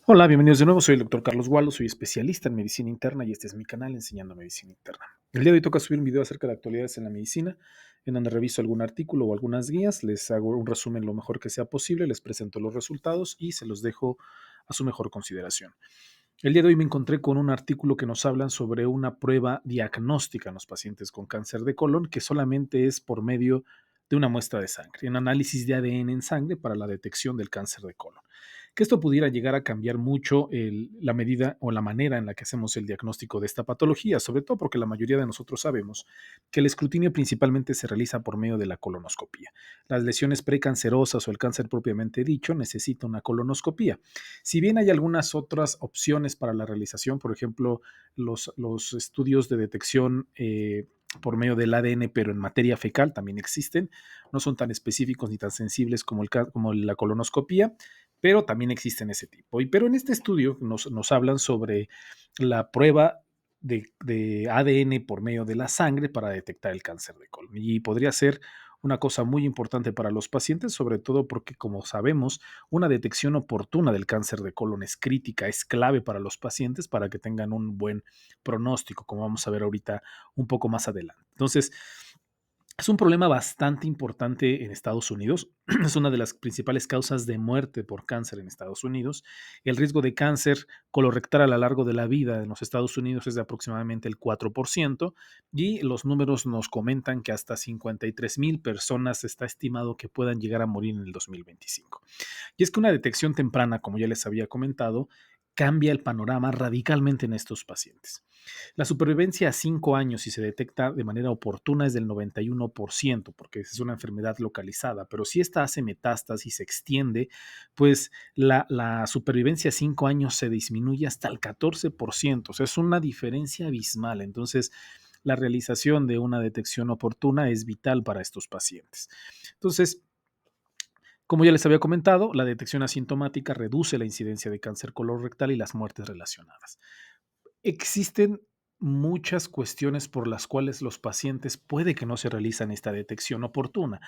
Hola, bienvenidos de nuevo. Soy el doctor Carlos Gualo, soy especialista en medicina interna y este es mi canal Enseñando Medicina Interna. El día de hoy toca subir un video acerca de actualidades en la medicina, en donde reviso algún artículo o algunas guías, les hago un resumen lo mejor que sea posible, les presento los resultados y se los dejo a su mejor consideración. El día de hoy me encontré con un artículo que nos hablan sobre una prueba diagnóstica en los pacientes con cáncer de colon que solamente es por medio de una muestra de sangre, un análisis de ADN en sangre para la detección del cáncer de colon. Que esto pudiera llegar a cambiar mucho la medida o la manera en la que hacemos el diagnóstico de esta patología, sobre todo porque la mayoría de nosotros sabemos que el escrutinio principalmente se realiza por medio de la colonoscopía. Las lesiones precancerosas o el cáncer propiamente dicho necesita una colonoscopía. Si bien hay algunas otras opciones para la realización, por ejemplo, los estudios de detección por medio del ADN, pero en materia fecal también existen, no son tan específicos ni tan sensibles como la colonoscopía, pero también existen ese tipo. Pero en este estudio nos hablan sobre la prueba de ADN por medio de la sangre para detectar el cáncer de colon. Y podría ser una cosa muy importante para los pacientes, sobre todo porque, como sabemos, una detección oportuna del cáncer de colon es crítica, es clave para los pacientes para que tengan un buen pronóstico, como vamos a ver ahorita un poco más adelante. Entonces, es un problema bastante importante en Estados Unidos. Es una de las principales causas de muerte por cáncer en Estados Unidos. El riesgo de cáncer colorectal a lo largo de la vida en los Estados Unidos es de aproximadamente el 4% y los números nos comentan que hasta 53,000 personas está estimado que puedan llegar a morir en el 2025. Y es que una detección temprana, como ya les había comentado, cambia el panorama radicalmente en estos pacientes. La supervivencia a 5 años, si se detecta de manera oportuna, es del 91%, porque es una enfermedad localizada, pero si esta hace metástasis y se extiende, pues la supervivencia a 5 años se disminuye hasta el 14%, o sea, es una diferencia abismal. Entonces, la realización de una detección oportuna es vital para estos pacientes. Entonces, como ya les había comentado, la detección asintomática reduce la incidencia de cáncer colorectal y las muertes relacionadas. Existen muchas cuestiones por las cuales los pacientes puede que no se realizan esta detección oportuna.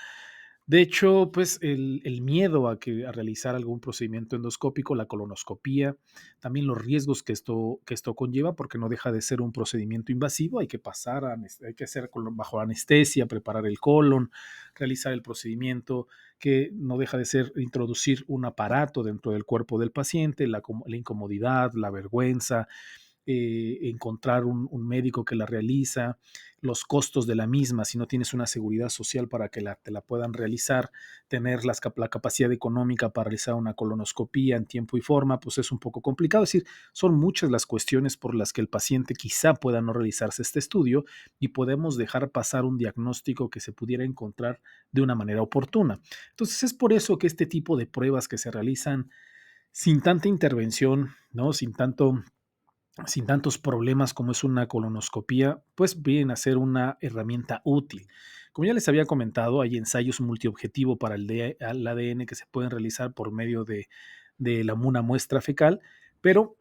De hecho, pues el miedo a realizar algún procedimiento endoscópico, la colonoscopía, también los riesgos que esto conlleva, porque no deja de ser un procedimiento invasivo, hay que pasar, hay que hacer bajo anestesia, preparar el colon, realizar el procedimiento, que no deja de ser introducir un aparato dentro del cuerpo del paciente, la incomodidad, la vergüenza, encontrar un médico que la realiza, los costos de la misma, si no tienes una seguridad social para que te la puedan realizar, tener la capacidad económica para realizar una colonoscopía en tiempo y forma, pues es un poco complicado. Es decir, son muchas las cuestiones por las que el paciente quizá pueda no realizarse este estudio y podemos dejar pasar un diagnóstico que se pudiera encontrar de una manera oportuna. Entonces es por eso que este tipo de pruebas que se realizan sin tanta intervención, ¿no? Sin tantos problemas como es una colonoscopía, pues vienen a ser una herramienta útil. Como ya les había comentado, hay ensayos multiobjetivo para el ADN que se pueden realizar por medio de una muestra fecal, pero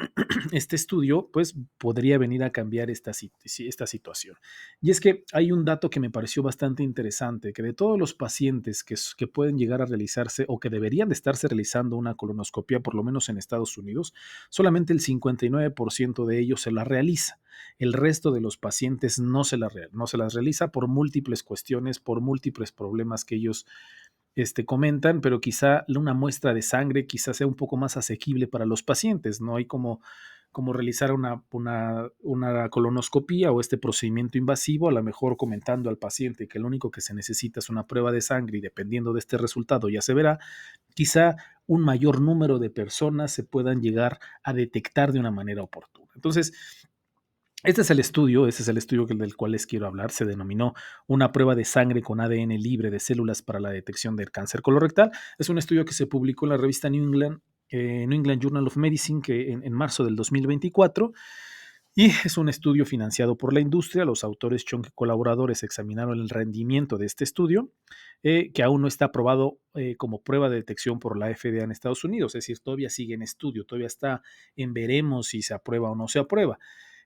este estudio pues podría venir a cambiar esta situación. Y es que hay un dato que me pareció bastante interesante, que de todos los pacientes que pueden llegar a realizarse o que deberían de estarse realizando una colonoscopia, por lo menos en Estados Unidos, solamente el 59% de ellos se la realiza. El resto de los pacientes no se las realiza por múltiples cuestiones, por múltiples problemas que ellos comentan, pero quizá una muestra de sangre quizá sea un poco más asequible para los pacientes. No hay como realizar una colonoscopía o este procedimiento invasivo, a lo mejor comentando al paciente que lo único que se necesita es una prueba de sangre y dependiendo de este resultado ya se verá, quizá un mayor número de personas se puedan llegar a detectar de una manera oportuna. Entonces, este es el estudio del cual les quiero hablar. Se denominó una prueba de sangre con ADN libre de células para la detección del cáncer colorectal. Es un estudio que se publicó en la revista New England Journal of Medicine en marzo del 2024 y es un estudio financiado por la industria. Los autores Chong y colaboradores examinaron el rendimiento de este estudio, que aún no está aprobado como prueba de detección por la FDA en Estados Unidos. Es decir, todavía sigue en estudio, todavía está en veremos si se aprueba o no se aprueba.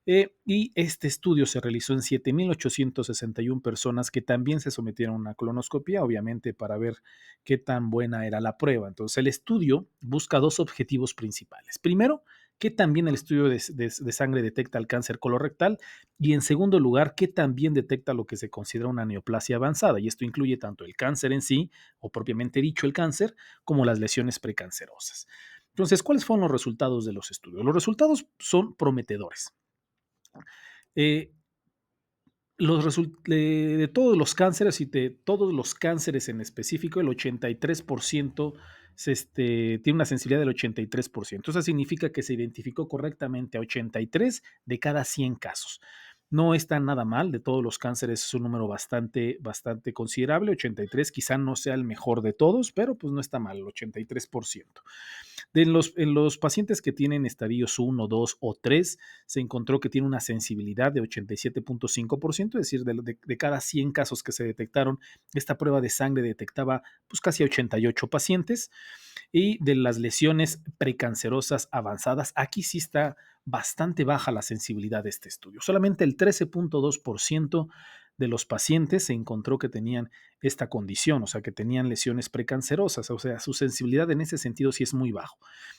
Y este estudio se realizó en 7,861 personas que también se sometieron a una colonoscopia, obviamente para ver qué tan buena era la prueba. Entonces, el estudio busca dos objetivos principales. Primero, qué también el estudio de sangre detecta el cáncer colorectal y en segundo lugar, qué también detecta lo que se considera una neoplasia avanzada. Y esto incluye tanto el cáncer en sí, o propiamente dicho el cáncer, como las lesiones precancerosas. Entonces, ¿cuáles fueron los resultados de los estudios? Los resultados son prometedores. Eh, de todos los cánceres y de todos los cánceres en específico, el 83% tiene una sensibilidad del 83%. Eso significa que se identificó correctamente a 83 de cada 100 casos. No está nada mal, de todos los cánceres es un número bastante considerable, 83 quizá no sea el mejor de todos, pero pues no está mal, el 83%. En los pacientes que tienen estadios 1, 2 o 3, se encontró que tiene una sensibilidad de 87.5%, es decir, de cada 100 casos que se detectaron, esta prueba de sangre detectaba pues, casi 88 pacientes. Y de las lesiones precancerosas avanzadas, aquí sí está bastante baja la sensibilidad de este estudio. Solamente el 13.2% de los pacientes se encontró que tenían esta condición, o sea, que tenían lesiones precancerosas, o sea, su sensibilidad en ese sentido sí es muy bajo.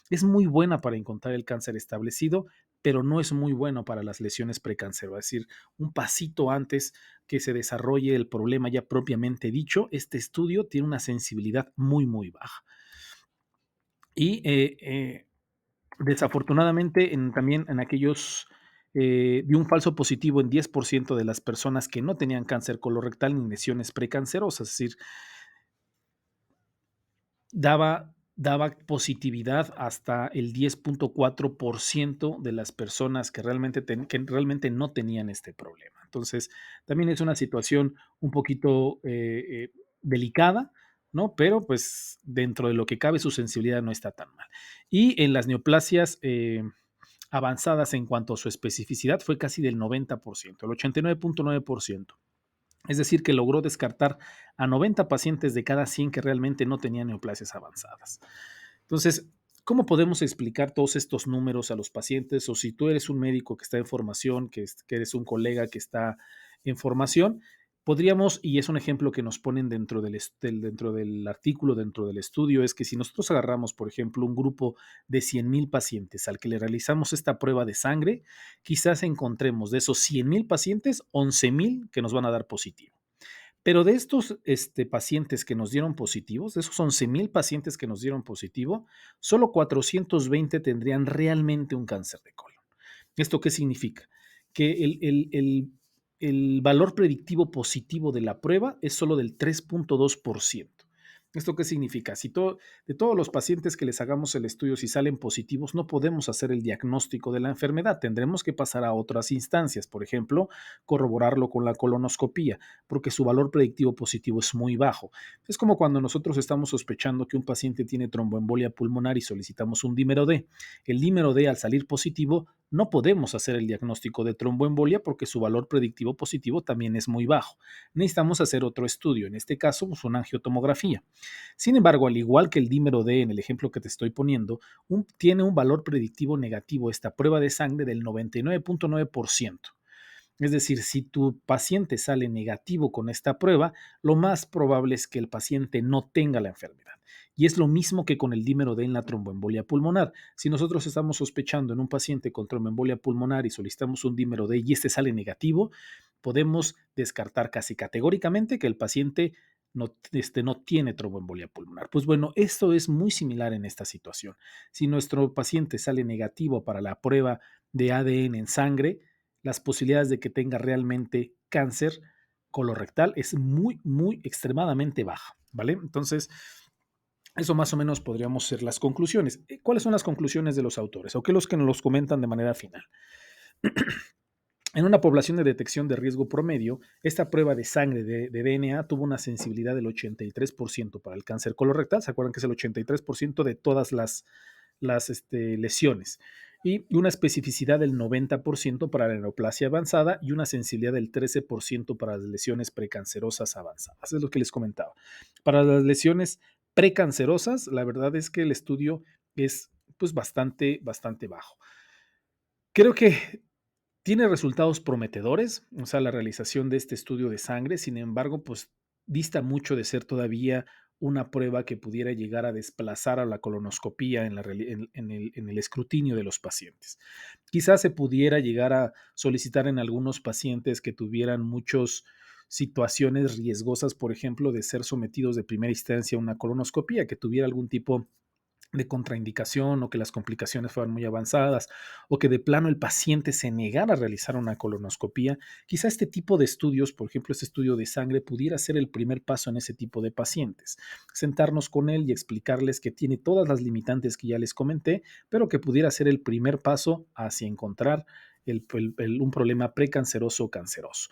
Es muy buena para encontrar el cáncer establecido, pero no es muy bueno para las lesiones precancerosas, es decir, un pasito antes que se desarrolle el problema ya propiamente dicho, este estudio tiene una sensibilidad muy baja. Y desafortunadamente, también en aquellos, dio un falso positivo en 10% de las personas que no tenían cáncer colorectal ni lesiones precancerosas, es decir, daba positividad hasta el 10.4% de las personas que realmente no tenían este problema. Entonces, también es una situación un poquito delicada, ¿no? Pero pues dentro de lo que cabe su sensibilidad no está tan mal. Y en las neoplasias avanzadas en cuanto a su especificidad fue casi del 90%, el 89.9%. Es decir, que logró descartar a 90 pacientes de cada 100 que realmente no tenían neoplasias avanzadas. Entonces, ¿cómo podemos explicar todos estos números a los pacientes? O si tú eres un médico que está en formación, que eres un colega que está en formación, podríamos, y es un ejemplo que nos ponen dentro del artículo, dentro del estudio, es que si nosotros agarramos, por ejemplo, un grupo de 100,000 pacientes al que le realizamos esta prueba de sangre, quizás encontremos de esos 100,000 pacientes, 11,000 que nos van a dar positivo. Pero de estos pacientes que nos dieron positivos, de esos 11,000 pacientes que nos dieron positivo, solo 420 tendrían realmente un cáncer de colon. ¿Esto qué significa? Que el valor predictivo positivo de la prueba es solo del 3.2%. ¿Esto qué significa? De todos los pacientes que les hagamos el estudio, si salen positivos, no podemos hacer el diagnóstico de la enfermedad. Tendremos que pasar a otras instancias, por ejemplo, corroborarlo con la colonoscopía, porque su valor predictivo positivo es muy bajo. Es como cuando nosotros estamos sospechando que un paciente tiene tromboembolia pulmonar y solicitamos un dímero D. El dímero D, al salir positivo, no podemos hacer el diagnóstico de tromboembolia porque su valor predictivo positivo también es muy bajo. Necesitamos hacer otro estudio, en este caso, pues una angiotomografía. Sin embargo, al igual que el dímero D en el ejemplo que te estoy poniendo, tiene un valor predictivo negativo esta prueba de sangre del 99.9%. Es decir, si tu paciente sale negativo con esta prueba, lo más probable es que el paciente no tenga la enfermedad. Y es lo mismo que con el dímero D en la tromboembolia pulmonar. Si nosotros estamos sospechando en un paciente con tromboembolia pulmonar y solicitamos un dímero D y este sale negativo, podemos descartar casi categóricamente que el paciente no tiene tromboembolia pulmonar. Pues bueno, esto es muy similar en esta situación. Si nuestro paciente sale negativo para la prueba de ADN en sangre, las posibilidades de que tenga realmente cáncer colorectal es muy extremadamente baja, ¿vale? Entonces, eso más o menos podríamos ser las conclusiones. ¿Cuáles son las conclusiones de los autores? ¿O qué los que nos los comentan de manera final? En una población de detección de riesgo promedio, esta prueba de sangre de DNA tuvo una sensibilidad del 83% para el cáncer colorectal. ¿Se acuerdan que es el 83% de todas las lesiones? Y una especificidad del 90% para la neoplasia avanzada y una sensibilidad del 13% para las lesiones precancerosas avanzadas. Es lo que les comentaba. Para las lesiones precancerosas, la verdad es que el estudio es pues bastante bajo. Creo que Tiene resultados prometedores, o sea, la realización de este estudio de sangre, sin embargo, pues dista mucho de ser todavía una prueba que pudiera llegar a desplazar a la colonoscopía en el escrutinio de los pacientes. Quizás se pudiera llegar a solicitar en algunos pacientes que tuvieran muchas situaciones riesgosas, por ejemplo, de ser sometidos de primera instancia a una colonoscopía, que tuviera algún tipo de contraindicación o que las complicaciones fueran muy avanzadas o que de plano el paciente se negara a realizar una colonoscopía, quizá este tipo de estudios, por ejemplo, este estudio de sangre, pudiera ser el primer paso en ese tipo de pacientes. Sentarnos con él y explicarles que tiene todas las limitantes que ya les comenté, pero que pudiera ser el primer paso hacia encontrar un problema precanceroso o canceroso.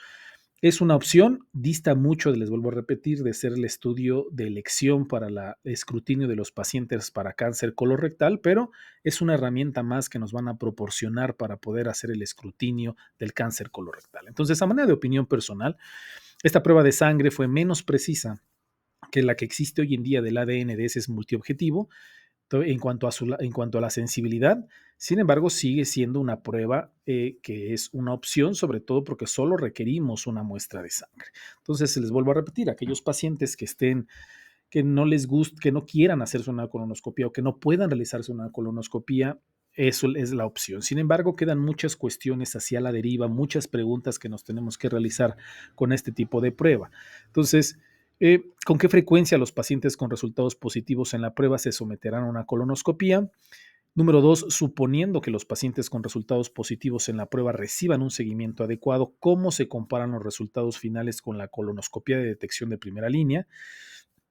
Es una opción, dista mucho, les vuelvo a repetir, de ser el estudio de elección para el escrutinio de los pacientes para cáncer colorectal, pero es una herramienta más que nos van a proporcionar para poder hacer el escrutinio del cáncer colorectal. Entonces, a manera de opinión personal, esta prueba de sangre fue menos precisa que la que existe hoy en día del ADN de ese multiobjetivo, en cuanto a la sensibilidad. Sin embargo, sigue siendo una prueba que es una opción, sobre todo porque solo requerimos una muestra de sangre. Entonces, les vuelvo a repetir, aquellos pacientes que no les guste, que no quieran hacerse una colonoscopia o que no puedan realizarse una colonoscopia, eso es la opción. Sin embargo, quedan muchas cuestiones hacia la deriva, muchas preguntas que nos tenemos que realizar con este tipo de prueba. Entonces, ¿con qué frecuencia los pacientes con resultados positivos en la prueba se someterán a una colonoscopia? Número dos, suponiendo que los pacientes con resultados positivos en la prueba reciban un seguimiento adecuado, ¿cómo se comparan los resultados finales con la colonoscopia de detección de primera línea?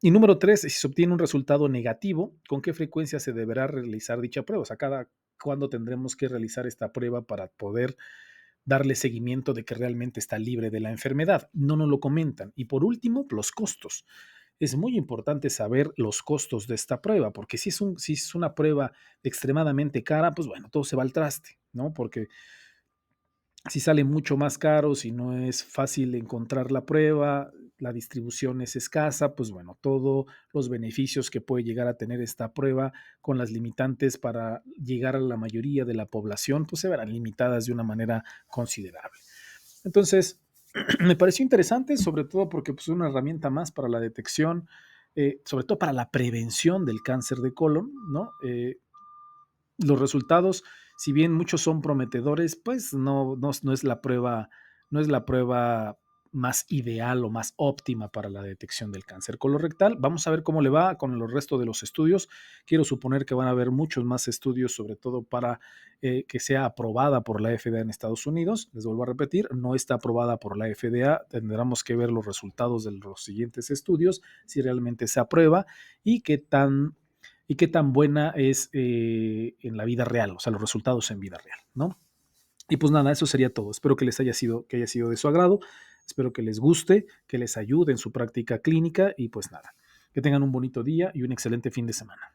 Y número tres, si se obtiene un resultado negativo, ¿con qué frecuencia se deberá realizar dicha prueba? O sea, cada cuándo tendremos que realizar esta prueba para poder darle seguimiento de que realmente está libre de la enfermedad. No nos lo comentan. Y por último, los costos. Es muy importante saber los costos de esta prueba, porque si es una prueba extremadamente cara, pues bueno, todo se va al traste, ¿no? Porque si sale mucho más caro, si no es fácil encontrar la prueba, la distribución es escasa, pues bueno, todos los beneficios que puede llegar a tener esta prueba con las limitantes para llegar a la mayoría de la población, pues se verán limitadas de una manera considerable. Entonces, me pareció interesante, sobre todo porque pues, es una herramienta más para la detección, sobre todo para la prevención del cáncer de colon, ¿no? Los resultados, si bien muchos son prometedores, pues no es la prueba, no es la prueba más ideal o más óptima para la detección del cáncer colorectal. Vamos a ver cómo le va con el resto de los estudios. Quiero suponer que van a haber muchos más estudios, sobre todo para que sea aprobada por la FDA en Estados Unidos. Les vuelvo a repetir, no está aprobada por la FDA. Tendremos que ver los resultados de los siguientes estudios, si realmente se aprueba y qué tan buena es en la vida real, o sea, los resultados en vida real, ¿no? Y pues nada, eso sería todo. Espero que haya sido de su agrado, espero que les guste, que les ayude en su práctica clínica y pues nada, que tengan un bonito día y un excelente fin de semana.